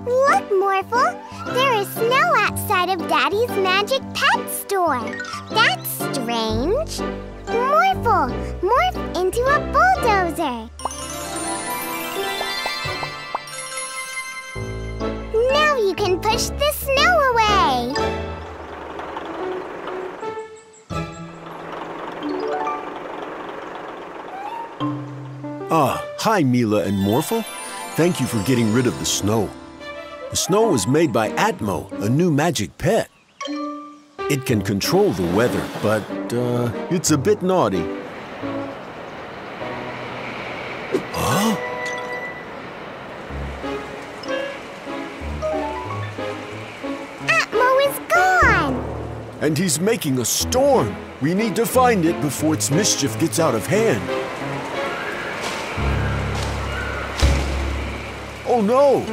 Look, Morphle! There is snow outside of Daddy's Magic Pet store. That's strange. Morphle, morph into a bulldozer. Now you can push the snow away. Hi, Mila and Morphle. Thank you for getting rid of the snow. The snow was made by Atmo, a new magic pet. It can control the weather, but it's a bit naughty. Huh? Atmo is gone! And he's making a storm. We need to find it before its mischief gets out of hand. Oh no!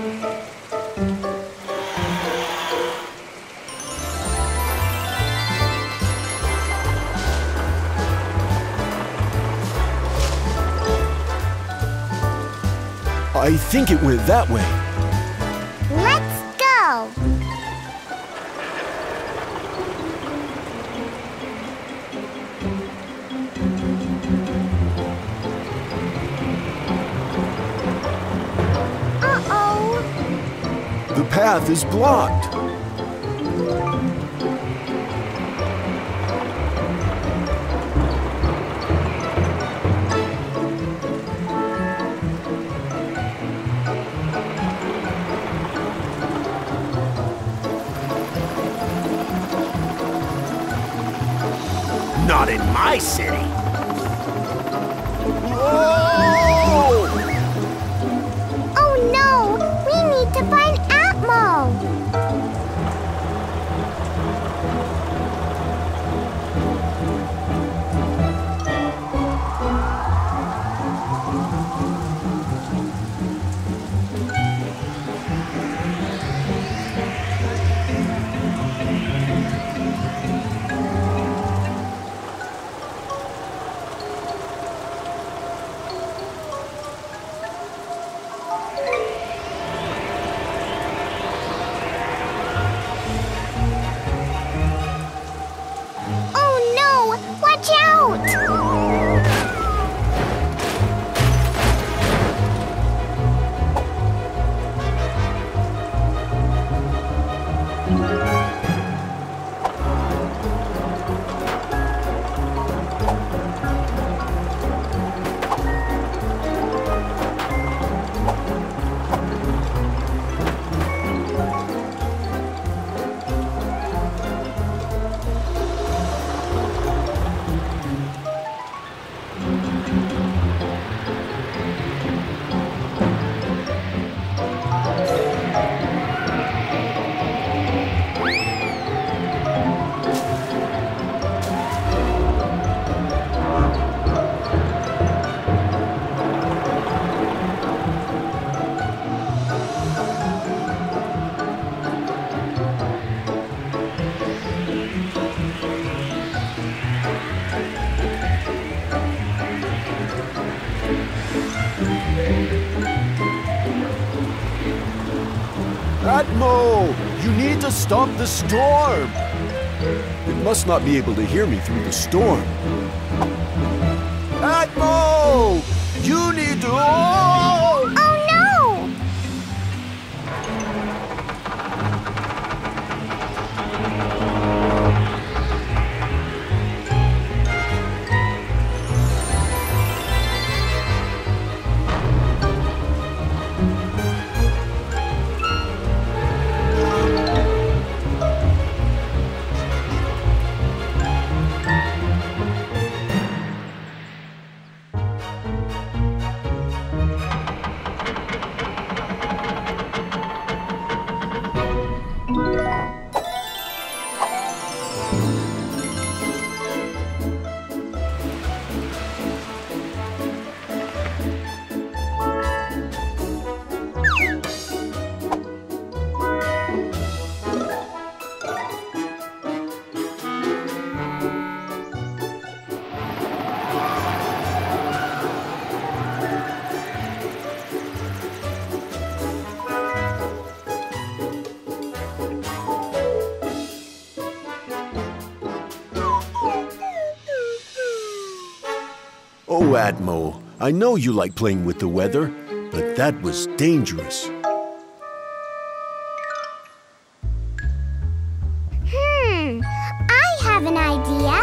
I think it went that way. Let's go! Uh-oh! The path is blocked. Not in my city. Whoa! Oh no! We need to find Atmo! Watch out! Atmo! You need to stop the storm! It must not be able to hear me through the storm. Atmo! You need to... Oh! Oh no! Oh, Atmo, I know you like playing with the weather, but that was dangerous. I have an idea.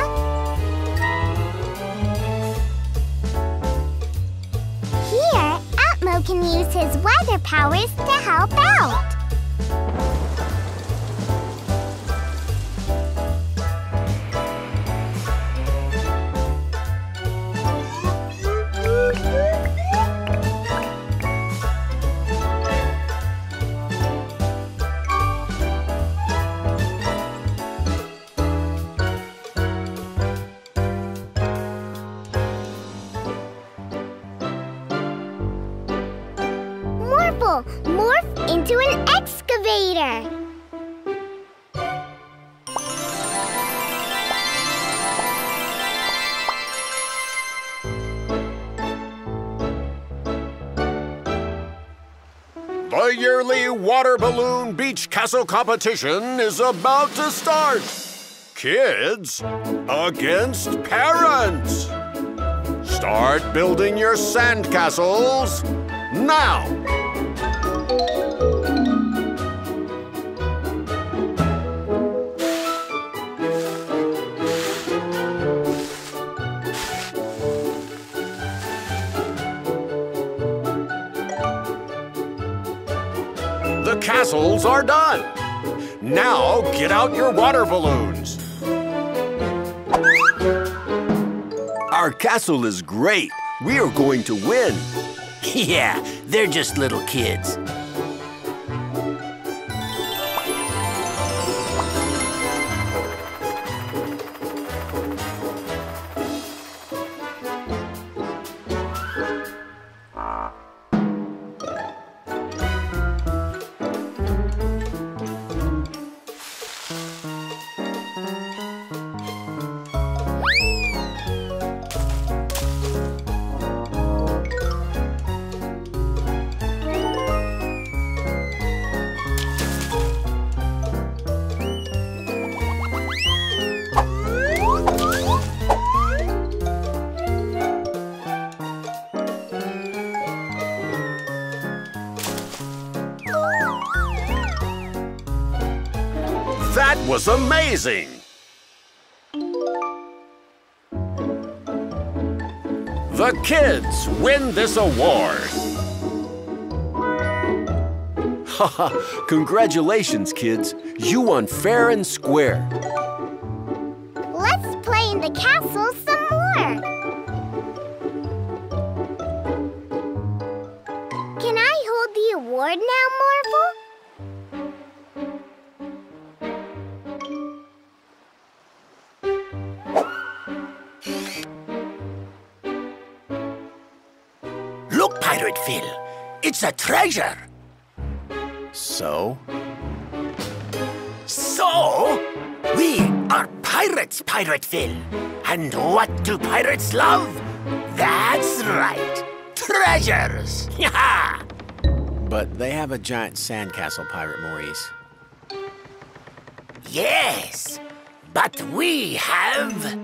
Here, Atmo can use his weather powers to help out. Morph into an excavator. The yearly water balloon beach castle competition is about to start. Kids against parents. Start building your sandcastles now. The castles are done. Now get out your water balloons. Our castle is great. We are going to win. Yeah, they're just little kids. That was amazing! The kids win this award! Haha, congratulations, kids. You won fair and square. Let's play in the castle some more. Can I hold the award now, Morphle? Look, Pirate Phil, it's a treasure. So? So, we are pirates, Pirate Phil. And what do pirates love? That's right, treasures. But they have a giant sandcastle, Pirate Maurice. Yes, but we have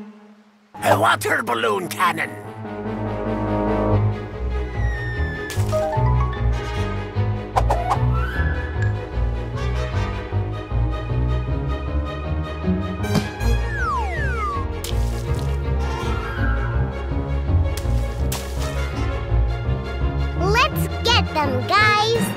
a water balloon cannon. Let's get them, guys!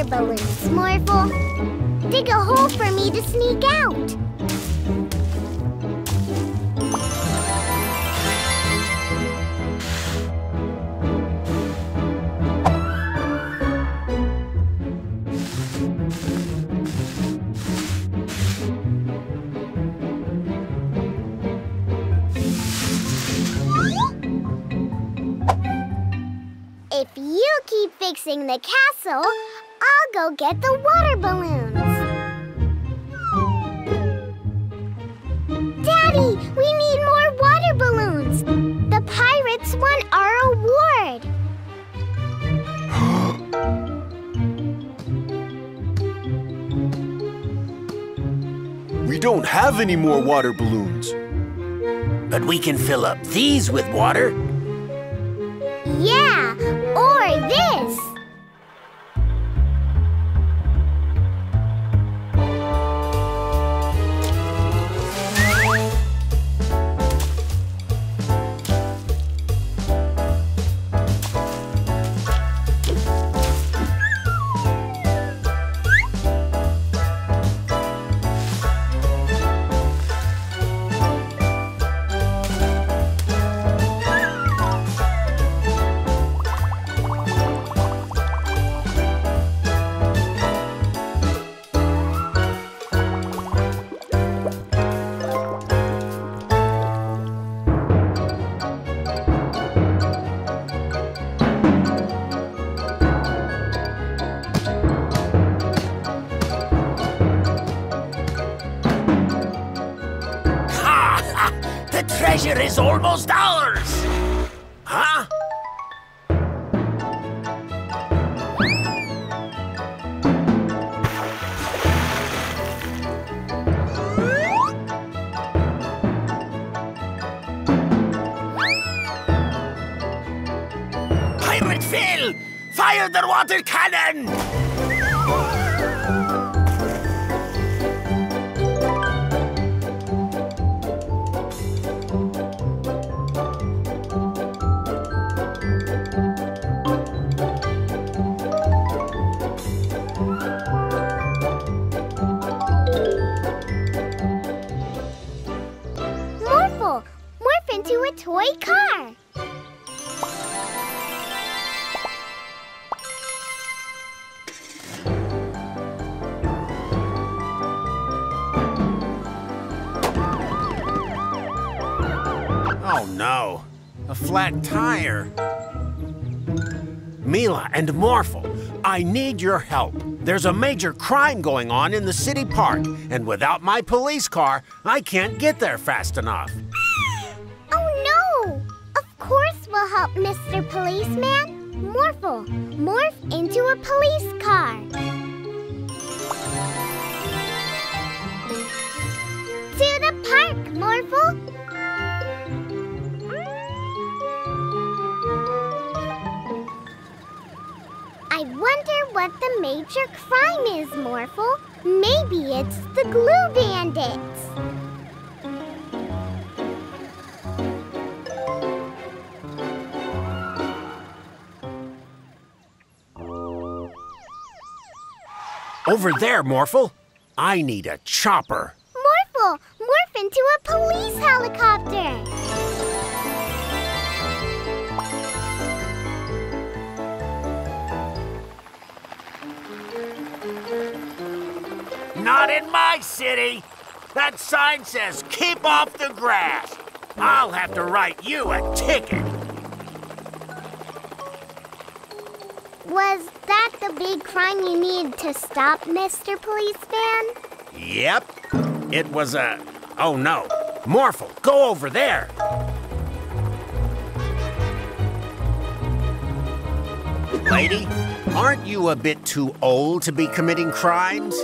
Balloons, Morphle. Dig a hole for me to sneak out. fixing the castle, I'll go get the water balloons. Daddy, we need more water balloons. The pirates won our award. We don't have any more water balloons. But we can fill up these with water. Yeah, or this. The treasure is almost ours! Huh? Pirate Phil! Fire the water cannon! Morphle, morph into a toy car. Oh no, a flat tire. Mila and Morphle, I need your help. There's a major crime going on in the city park, and without my police car, I can't get there fast enough. Oh no! Of course we'll help, Mr. Policeman. Morphle, morph into a police car. To the park, Morphle. I wonder what the major crime is, Morphle. Maybe it's the glue bandits. Over there, Morphle. I need a chopper. Morphle, morph into a police helicopter. Not in my city! That sign says, keep off the grass! I'll have to write you a ticket! Was that the big crime you need to stop, Mr. Policeman? Yep. It was a... Oh no. Morphle, go over there. Lady, aren't you a bit too old to be committing crimes?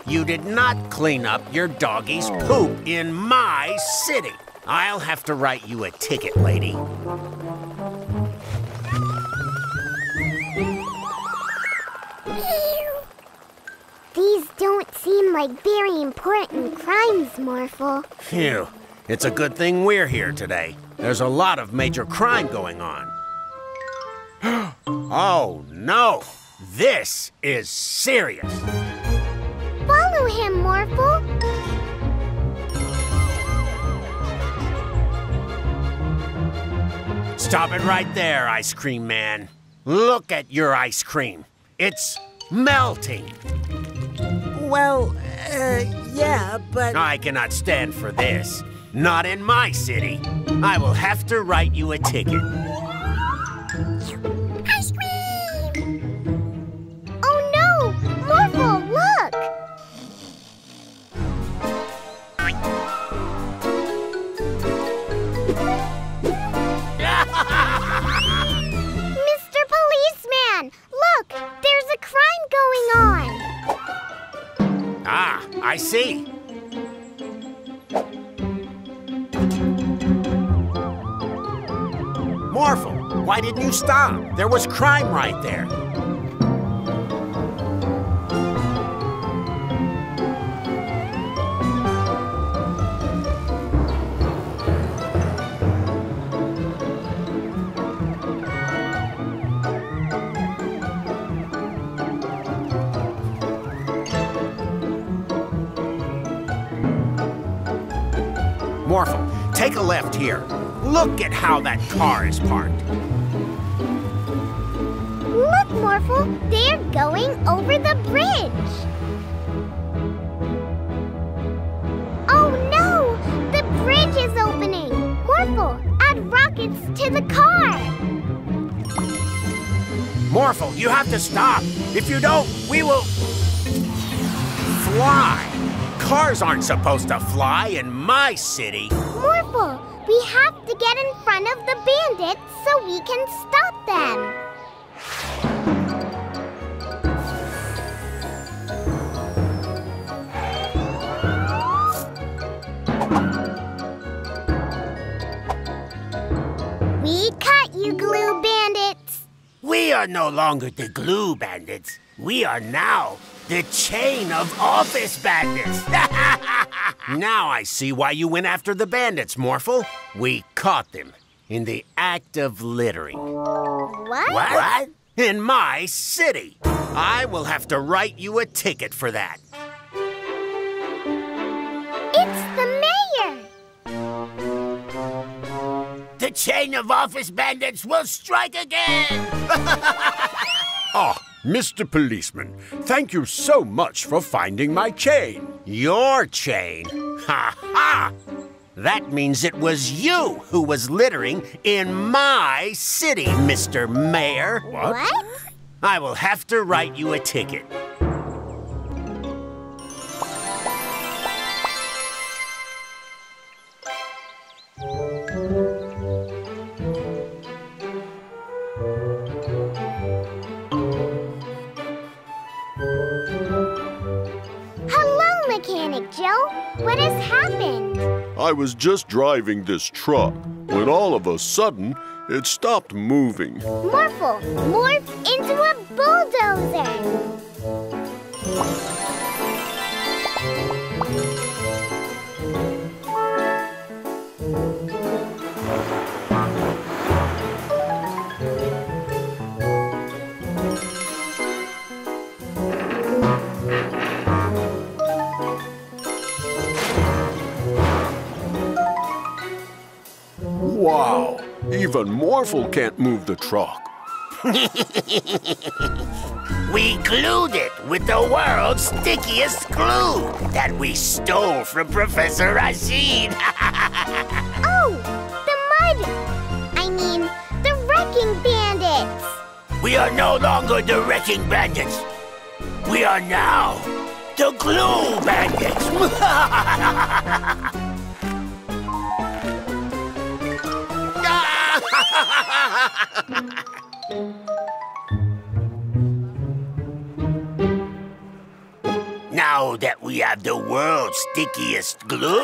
You did not clean up your doggy's poop in my city. I'll have to write you a ticket, lady. These don't seem like very important crimes, Morphle. Phew. It's a good thing we're here today. There's a lot of major crime going on. Oh, no. This is serious. Follow him, Morphle. Stop it right there, Ice Cream Man. Look at your ice cream. It's melting. Well, yeah, but... I cannot stand for this. Not in my city. I will have to write you a ticket. Ice cream! Ah, I see. Morphle, why didn't you stop? There was crime right there. Morphle, take a left here. Look at how that car is parked. Look, Morphle, they're going over the bridge. Oh no, the bridge is opening. Morphle, add rockets to the car. Morphle, you have to stop. If you don't, we will fly. Cars aren't supposed to fly in my city. Morphle, we have to get in front of the bandits so we can stop them. We caught you, glue bandits. We are no longer the glue bandits. We are now the chain of office bandits. Now I see why you went after the bandits, Morphle. We caught them in the act of littering. What? What? In my city. I will have to write you a ticket for that. It's the mayor. The chain of office bandits will strike again. Ah, Mr. Policeman, thank you so much for finding my chain. Your chain? Ha ha! That means it was you who was littering in my city, Mr. Mayor. What? I will have to write you a ticket. Mechanic Joe, what has happened? I was just driving this truck when all of a sudden it stopped moving. Morphle, morph into a bulldozer. Wow, even Morphle can't move the truck. We glued it with the world's stickiest glue that we stole from Professor Rashid. Oh, the wrecking bandits. We are no longer the wrecking bandits. We are now the glue bandits. Now that we have the world's stickiest glue,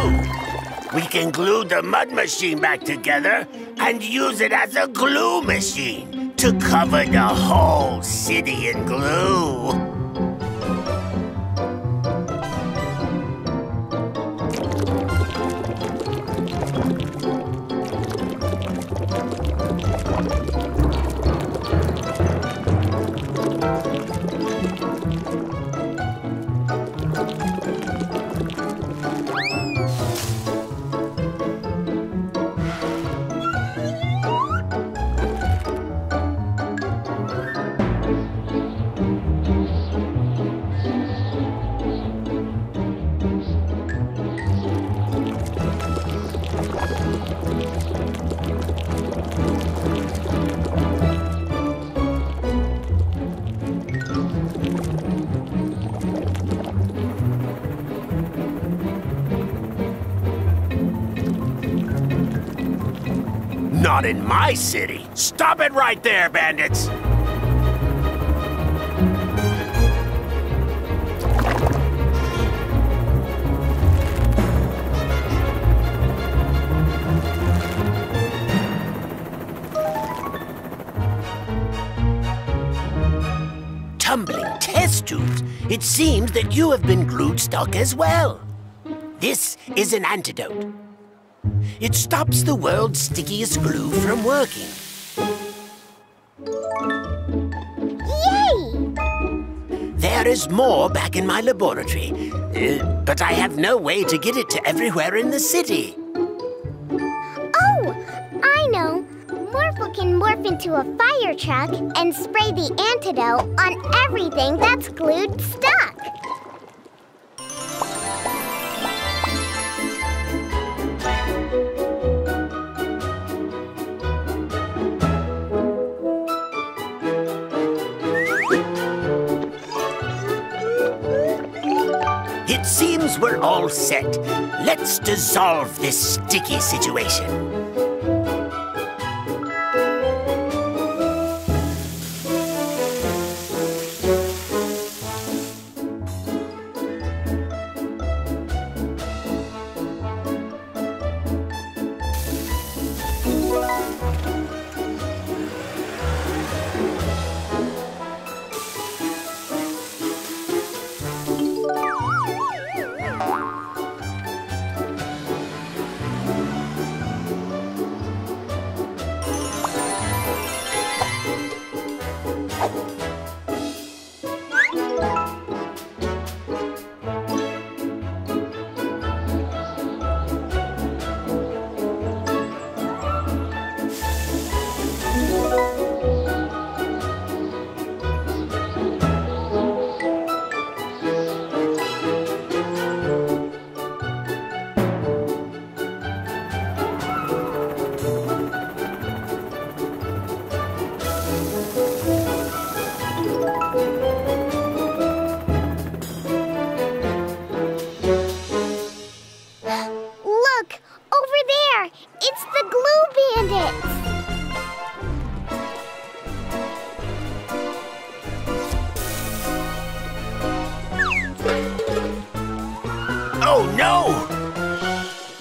we can glue the mud machine back together and use it as a glue machine to cover the whole city in glue. Not in my city. Stop it right there, bandits. It seems that you have been glued stuck as well. This is an antidote. It stops the world's stickiest glue from working. Yay! There is more back in my laboratory, but I have no way to get it to everywhere in the city. Oh, I know. Morphle can morph into a fire truck and spray the antidote on everything that's glued stuck. It seems we're all set. Let's dissolve this sticky situation. Oh, no!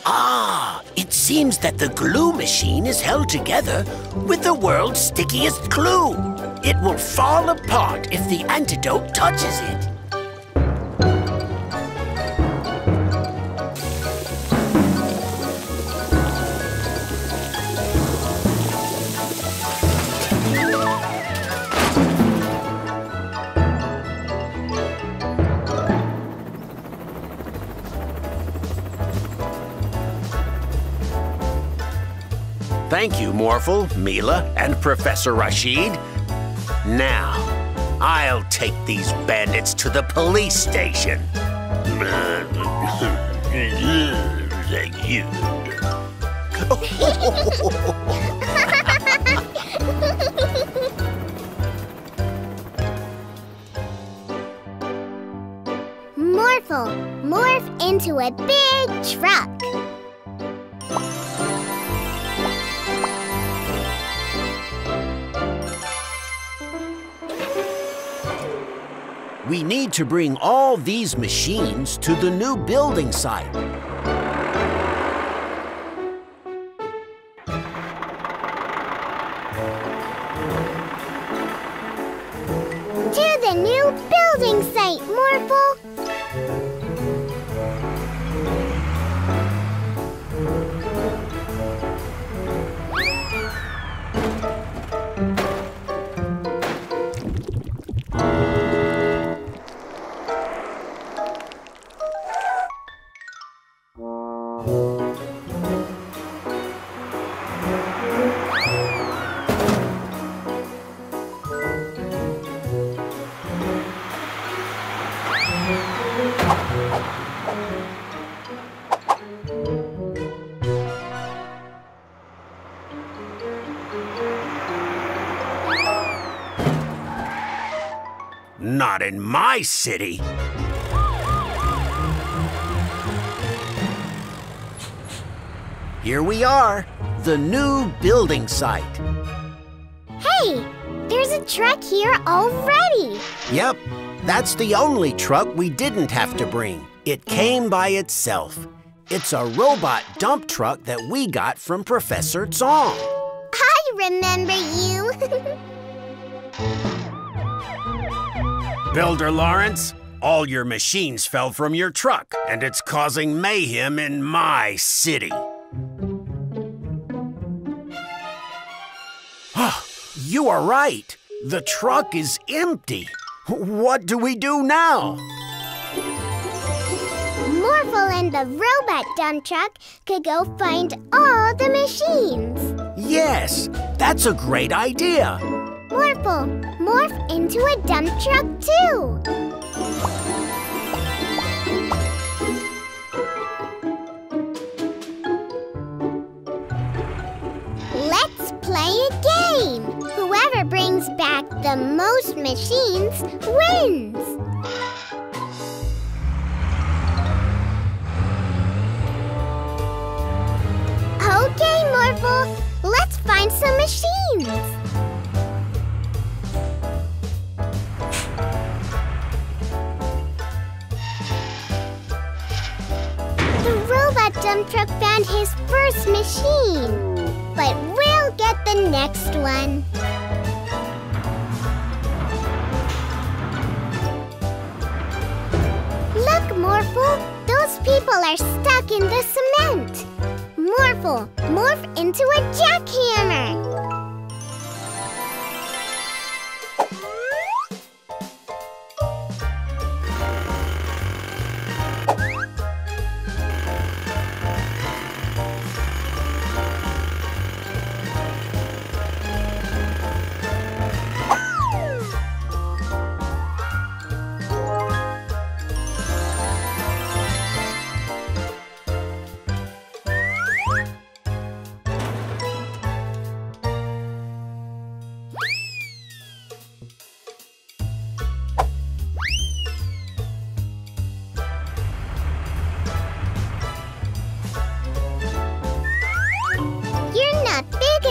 Ah, it seems that the glue machine is held together with the world's stickiest glue. It will fall apart if the antidote touches it. Thank you, Morphle, Mila, and Professor Rashid. Now, I'll take these bandits to the police station. Thank you. Morphle, morph into a big truck. We need to bring all these machines to the new building site. To the new building site, Morphle. Not in my city. Here we are, the new building site. Hey, there's a truck here already. Yep, that's the only truck we didn't have to bring. It came by itself. It's a robot dump truck that we got from Professor Zong. I remember you. Builder Lawrence, All your machines fell from your truck, and it's causing mayhem in my city. You are right. The truck is empty. What do we do now? Morphle and the robot dump truck could go find all the machines. Yes, that's a great idea. Morphle, morph into a dump truck too. Let's play a game. Whoever brings back the most machines wins. Okay, Morphle, let's find some machines. The robot dump truck found his first machine, but we'll get the next one. Look, Morphle, those people are stuck in the cement. Morphle, morph into a jackhammer.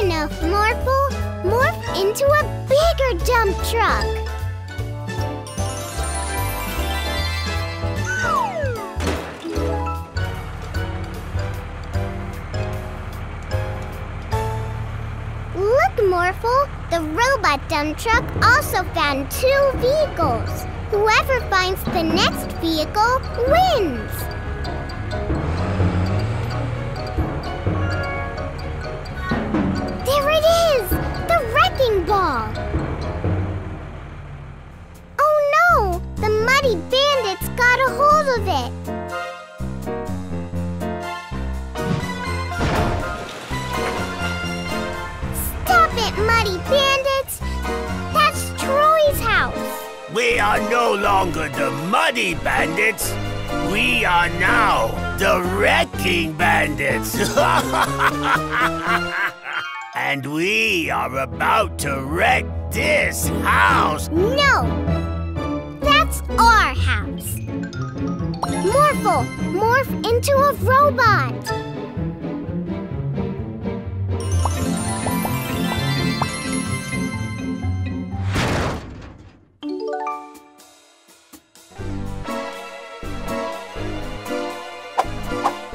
Enough, Morphle. Morph into a bigger dump truck. Look, Morphle. The robot dump truck also found 2 vehicles. Whoever finds the next vehicle wins. There it is! The wrecking ball! Oh no! The muddy bandits got a hold of it! Stop it, muddy bandits! That's Troy's house! We are no longer the Muddy Bandits. We are now the Wrecking Bandits. And we are about to wreck this house. No! That's our house. Morphle, morph into a robot.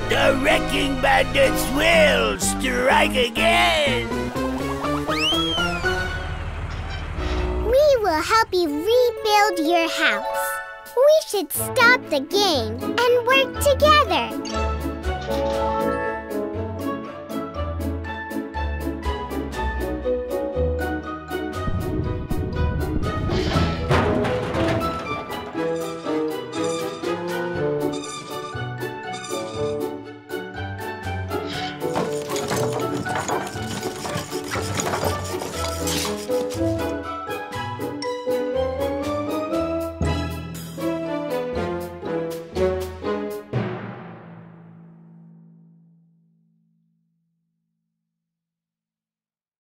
The Wrecking Bandits will strike again. We will help you rebuild your house. We should stop the game and work